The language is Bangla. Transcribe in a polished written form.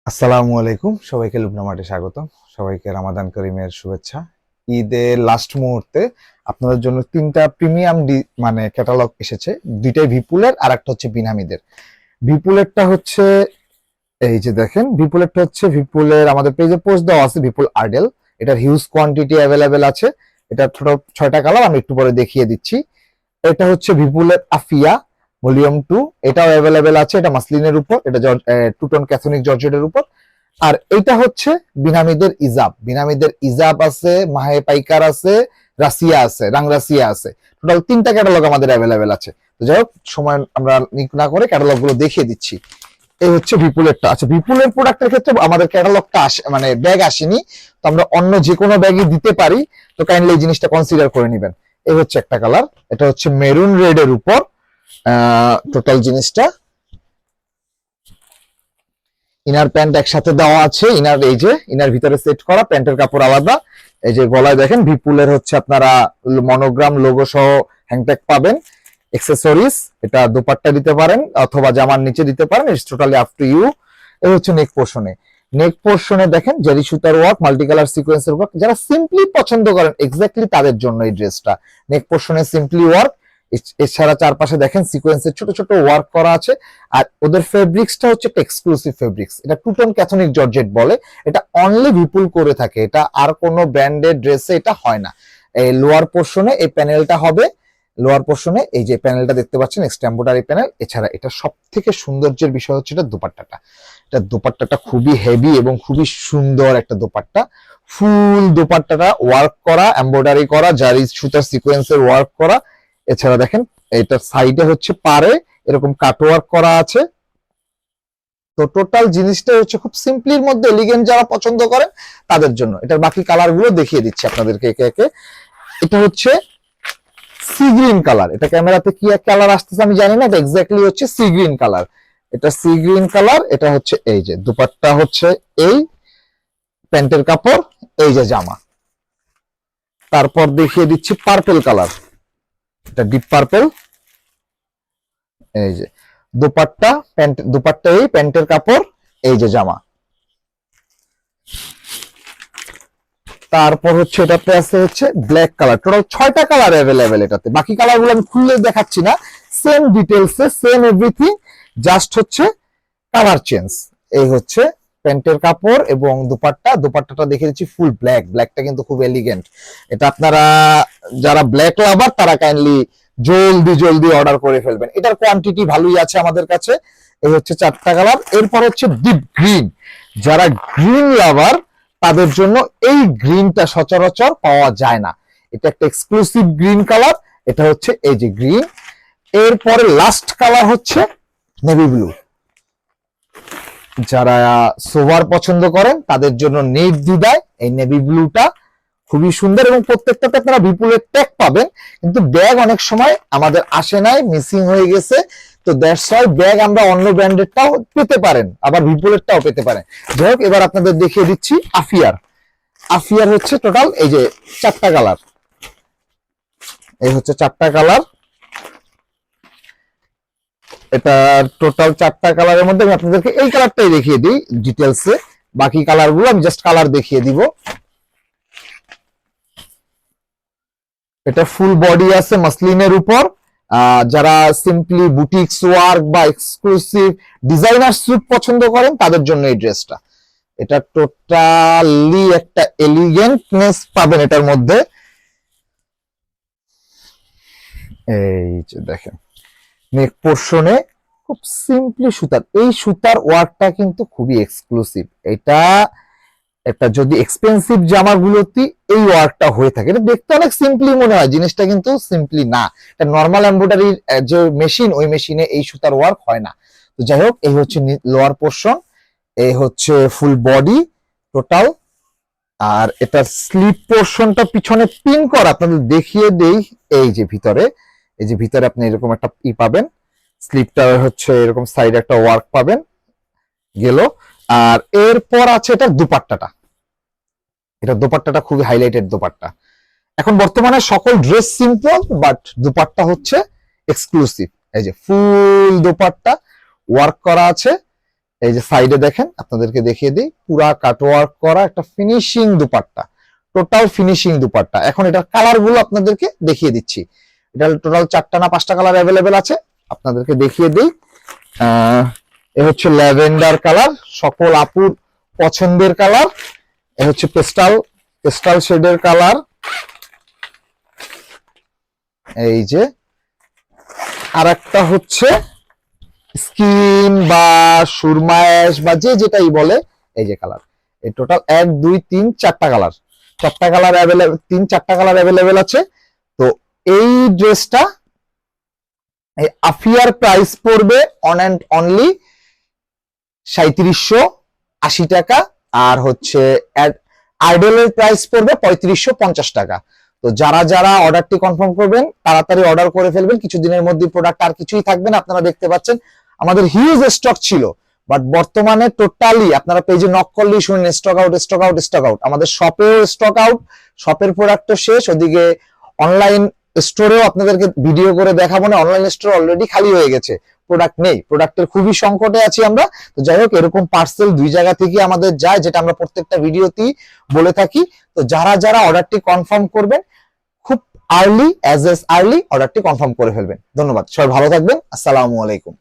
আসসালামু আলাইকুম, সবাইকে লুবনা মার্টে স্বাগতম। সবাইকে রামাদান করিমের শুভেচ্ছা। ঈদের লাস্ট মুহূর্তে আপনাদের জন্য তিনটা প্রিমিয়াম মানে ক্যাটালগ এসেছে। দুইটাই বিপুলের আর একটা হচ্ছে বিনামিদের। বিপুলেরটা হচ্ছে এই যে দেখেন, বিপুলেরটা হচ্ছে বিপুলের আমাদের পেজে পোস্ট দেওয়া আছে, বিপুল আর্ডেল। এটার হিউজ কোয়ান্টিটি অ্যাভেলেবেল আছে। এটা টোটাল 6টা কালার, আমি একটু পরে দেখিয়ে দিচ্ছি। এটা হচ্ছে বিপুলের আফিয়া ভলিউম 2, এটাও অ্যাভেলেবেল আছে। এটা মাসলিনের উপর, এটা টুটন ক্যাথনিক জর্জেটের উপর। আর এটা হচ্ছে বিনামিদের ইজাব। বিনামিদের ইজাব আছে, মাহে পাইকার আছে, রাশিয়া আছে, রাংরাশিয়া আছে। টোটাল 3টা ক্যাটালগ আমাদের অ্যাভেলেবেল আছে। তো যাই হোক, সময় আমরা নিক না করে ক্যাটালগ গুলো দেখিয়ে দিচ্ছি। এই হচ্ছে বিপুলেরটা। আচ্ছা, বিপুলের প্রোডাক্টের ক্ষেত্রে আমাদের ক্যাটালগটা মানে ব্যাগ আসেনি, তো আমরা অন্য যে কোনো ব্যাগই দিতে পারি। তো কাইন্ডলি এই জিনিসটা কনসিডার করে নিবেন। এই হচ্ছে একটা কালার, এটা হচ্ছে মেরুন রেড এর উপর টোটাল জিনিসটা। ইনার প্যান্ট একসাথে দেওয়া আছে। ইনার এই যে ইনার ভিতরে সেট করা, প্যান্টের কাপড় আলাদা। এই যে গলায় দেখেন বিপুলের হচ্ছে আপনারা মনোগ্রাম লোগো সহ হ্যাংট্যাগ পাবেন। এক্সেসরিজ, এটা দোপাট্টা দিতে পারেন অথবা জামার নিচে দিতে পারেন, it's totally up to you. এই হচ্ছে নেক পোর্শনে। নেক পোর্শনে দেখেন জেরি সুতার ওয়ার্ক, মাল্টি কালার সিকোয়েন্সের ওয়ার্ক। যারা সিম্পলি পছন্দ করেন এক্স্যাক্টলি তাদের জন্য এই ড্রেসটা। নেক পোর্শনে সিম্পলি ওয়ার্ক, এছাড়া চারপাশে দেখেন সিকোয়েন্সের ছোট ছোট ওয়ার্ক করা আছে। আর ওদের ফেব্রিক্সটা হচ্ছে একটা এক্সক্লুসিভ ফেব্রিক্স। এটা টুটন ক্যাথনিক জর্জেট বলে। এটা অনলি বিপুল করে থাকে, এটা আর কোনো ব্র্যান্ডের ড্রেসে এটা হয় না। এই লোয়ার পোর্শনে এই প্যানেলটা হবে। লোয়ার পোর্শনে এই যে প্যানেলটা দেখতে পাচ্ছেন, এক্সটেম্পোরারি প্যানেল। এছাড়া এটা সব থেকে সৌন্দর্যের বিষয় হচ্ছে এটা দোপাট্টাটা। এটা দোপাট্টাটা খুবই হেভি এবং খুবই সুন্দর একটা দোপাট্টা। ফুল দোপাট্টাটা ওয়ার্ক করা, এমব্রয়ডারি করা, জারি সুতার সিকোয়েন্সের ওয়ার্ক করা। এছাড়া দেখেন এটার সাইডে হচ্ছে পারে এরকম কাটওয়ার্ক করা আছে। তো টোটাল জিনিসটা হচ্ছে খুব সিম্পলির মধ্যে এলিগেন্ট যারা পছন্দ করেন তাদের জন্য। এটার বাকি কালার গুলো দেখিয়ে দিচ্ছি আপনাদেরকে একে একে। এটা হচ্ছে সি গ্রিন কালার। এটা ক্যামেরাতে কি এক কালার আসতেছে আমি জানি না, এটা এক্স্যাক্টলি হচ্ছে সি গ্রিন কালার। এটা সি গ্রিন কালার। এটা হচ্ছে এই যে দুপাট্টা হচ্ছে এই, প্যান্টের কাপড়, এই যে জামা। তারপর দেখিয়ে দিচ্ছি পার্পল কালার। এটা ডিপ পার্পল। এই যে দোপাট্টা, প্যান্ট, দোপাট্টা এই, প্যান্টের কাপড়, এই যে জামা। তারপর হচ্ছে এটাতে আছে হচ্ছে ব্ল্যাক কালার। টোটাল 6টা কালার অ্যাভেলেবেল এটাতে। বাকি কালার গুলো আমি খুললে দেখাচ্ছি না, সেম ডিটেলসে সেম এভরিথিং, জাস্ট হচ্ছে কালার চেঞ্জ। এই হচ্ছে প্যান্টের কাপড় এবং দুপাট্টা। দুপাট্টাটা দেখে দিচ্ছি ফুল ব্ল্যাক। ব্ল্যাকটা কিন্তু খুব এলিগেন্ট। এটা আপনারা যারা ব্ল্যাক লাভার তারা কাইন্ডলি জলদি জলদি অর্ডার করে ফেলবেন। এটার কোয়ান্টিটি ভালোই আছে আমাদের কাছে। এই হচ্ছে 4টা কালার। এরপর হচ্ছে ডিপ গ্রিন। যারা গ্রিন লাভার তাদের জন্য এই গ্রিনটা সচরাচর পাওয়া যায় না। এটা একটা এক্সক্লুসিভ গ্রিন কালার। এটা হচ্ছে এই যে গ্রিন। এরপরে লাস্ট কালার হচ্ছে নেভি ব্লু। যারা সোভার পছন্দ করেন তাদের জন্য নির্দ্বিধায় এই নেভি ব্লুটা খুবই সুন্দর। এবং প্রত্যেকটাতে আপনারা বিপুলের ট্যাগ পাবেন, কিন্তু ব্যাগ অনেক সময় আমাদের আসে নাই, মিসিং হয়ে গেছে। তো দ্যাটস ওয়াই ব্যাগ আমরা অন্য ব্র্যান্ডেরটাও পেতে পারেন, আবার বিপুলেরটাও পেতে পারেন। যাই হোক, এবার আপনাদের দেখিয়ে দিচ্ছি আফিয়ার। আফিয়ার হচ্ছে টোটাল এই যে 4টা কালার। এই হচ্ছে 4টা কালার। এটা টোটাল 4টা কালারের মধ্যে আমি আপনাদেরকে এই কালারটাই দেখিয়ে দিই ডিটেলসে। বাকি কালার গুলো আমি জাস্ট কালার দেখিয়ে দিব। এটা ফুল বডি আছে মাসলিনের উপর। যারা সিম্পলি বুটিক্স ওয়ার্ক বা এক্সক্লুসিভ ডিজাইনার স্যুট পছন্দ করেন তাদের জন্য এই ড্রেসটা। এটা টোটালি একটা এলিগেন্টনেস পাবেন এটার মধ্যে। এই যে দেখেন নেক পোর্শনে খুব সিম্পলি সুতার, এই সুতার ওয়ার্কটা কিন্তু খুবই এক্সক্লুসিভ। এটা একটা যদি এক্সপেন্সিভ জামাগুলোতে এই ওয়ার্কটা হয়ে থাকে, এটা দেখতে অনেক সিম্পলি মনে হয়, জিনিসটা কিন্তু সিম্পলি না। এটা নর্মাল এমব্রয়ডারির যে মেশিন, ওই মেশিনে এই সুতার ওয়ার্ক হয় না। তো যাই হোক, এই হচ্ছে লোয়ার পোর্শন, এই হচ্ছে ফুল বডি টোটাল। আর এটার স্লিপ পোর্শনটা পিছনে পিন করা, আপনাদের দেখিয়ে দেই। এই যে ভিতরে, এই যে ভিতরে আপনি এরকম একটা পাবেন, স্লিপটা হচ্ছে এরকম সাইডে একটা ওয়ার্ক পাবেন গেল। আর এরপর আছে এটা দুপাট্টাটা। এটা দোপাট্টাটা খুবই হাইলাইটেড দোপাট্টা। এখন বর্তমানে সকল ড্রেস সিম্পল, বাট দোপাট্টা হচ্ছে এক্সক্লুসিভ। এই যে ফুল দোপাট্টা ওয়ার্ক করা আছে। এই যে সাইডে দেখেন, আপনাদেরকে দেখিয়ে দিই, পুরা কাটওয়ার্ক করা একটা finishing dupatta, total finishing dupatta. এখন এটার কালার গুলো আপনাদেরকে দেখিয়ে দিচ্ছি। এটা টোটাল 4টা না 5টা কালার অ্যাভেলেবেল আছে, আপনাদেরকে দেখিয়ে দিই। এ হচ্ছে ল্যাভেন্ডার কালার, সকল আপুর পছন্দের কালার। এ হচ্ছে পেস্টাল শেডের কালার। এই যে আরেকটা হচ্ছে স্কিন বা সুরমায়েশ বা যে যেটাই বলে, এই যে কালার। এই টোটাল 1 2 3 4টা কালার, 4টা কালার অ্যাভেলেবেল, 3-4টা কালার অ্যাভেলেবেল আছে। তো এই ড্রেসটা এই আফিয়ার প্রাইস পড়বে অন অ্যান্ড অনলি 3780 টাকা, আর হচ্ছে আইডলের প্রাইস পড়বে 3550 টাকা। তো যারা যারা অর্ডারটি কনফার্ম করবেন তাড়াতাড়ি অর্ডার করে ফেলবেন, কিছুদিনের মধ্যে প্রোডাক্ট আর কিছুই থাকবে না। আপনারা দেখতে পাচ্ছেন আমাদের হিউজ স্টক ছিল, বাট বর্তমানে টোটালি আপনারা পেজে নক করলেই শুনেন stock out stock out stock out. আমাদের শপেও স্টক আউট, শপের প্রোডাক্টও শেষ, ওদিকে অনলাইন স্টোরেও আপনাদেরকে ভিডিও করে দেখাবো না, অনলাইন স্টোর অলরেডি খালি হয়ে গেছে, প্রোডাক্ট নেই, প্রোডাক্টের খুবই সংকটে আছি আমরা। তো যাই হোক, এরকম পার্সেল 2 জায়গা থেকে আমাদের যায়, যেটা আমরা প্রত্যেকটা ভিডিওতেই বলে থাকি। তো যারা যারা অর্ডারটি কনফার্ম করবেন খুব আর্লি, অ্যাজ আর্লি অর্ডারটি কনফার্ম করে ফেলবেন। ধন্যবাদ, সবাই ভালো থাকবেন, আসসালামু আলাইকুম।